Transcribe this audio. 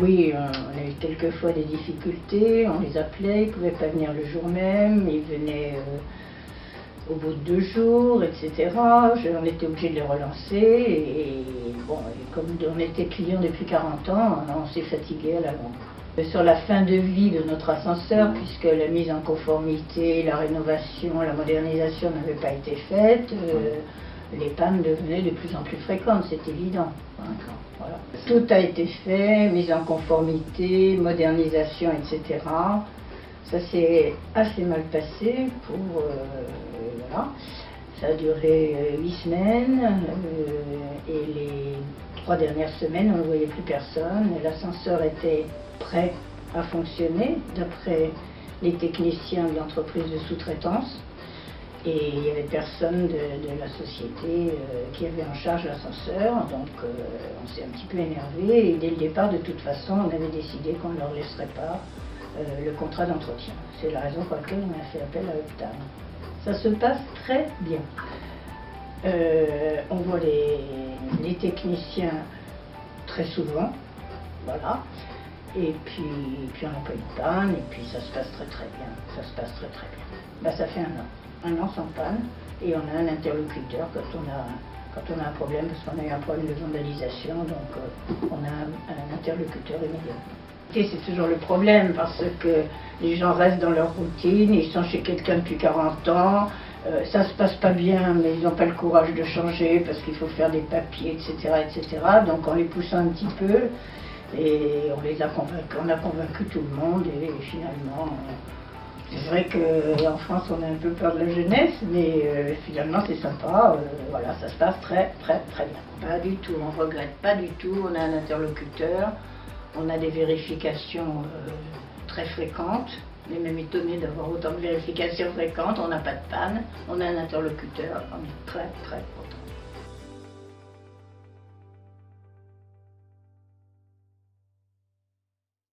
Oui, on a eu quelquefois des difficultés, on les appelait, ils ne pouvaient pas venir le jour même, ils venaient au bout de 2 jours, etc. On était obligé de les relancer et bon, et comme on était clients depuis 40 ans, on s'est fatigué à la longue. Sur la fin de vie de notre ascenseur, puisque la mise en conformité, la rénovation, la modernisation n'avaient pas été faites, les pannes devenaient de plus en plus fréquentes, c'est évident. Voilà. Tout a été fait, mise en conformité, modernisation, etc. Ça s'est assez mal passé voilà. Ça a duré 8 semaines et les 3 dernières semaines on ne voyait plus personne. L'ascenseur était prêt à fonctionner d'après les techniciens de l'entreprise de sous-traitance et il n'y avait personne de la société qui avait en charge l'ascenseur, donc on s'est un petit peu énervé et dès le départ de toute façon on avait décidé qu'on ne leur laisserait pas le contrat d'entretien. C'est la raison pour laquelle on a fait appel à Optane. Ça se passe très bien. On voit les techniciens très souvent, voilà. Et puis on n'a pas eu de panne, et puis ça se passe très bien. Ça se passe très bien. Ça fait 1 an. 1 an sans panne, et on a un interlocuteur quand on a un problème, parce qu'on a eu un problème de vandalisation, donc on a un interlocuteur immédiat. Et c'est toujours le problème, parce que les gens restent dans leur routine, ils sont chez quelqu'un depuis 40 ans, ça se passe pas bien, mais ils n'ont pas le courage de changer, parce qu'il faut faire des papiers, etc. Donc on les pousse un petit peu, et on a convaincu tout le monde, et finalement, c'est vrai qu'en France on a un peu peur de la jeunesse, mais finalement c'est sympa, voilà, ça se passe très bien. Pas du tout, on ne regrette pas du tout, on a un interlocuteur, on a des vérifications très fréquentes, on est même étonné d'avoir autant de vérifications fréquentes, on n'a pas de panne, on a un interlocuteur, on est très content.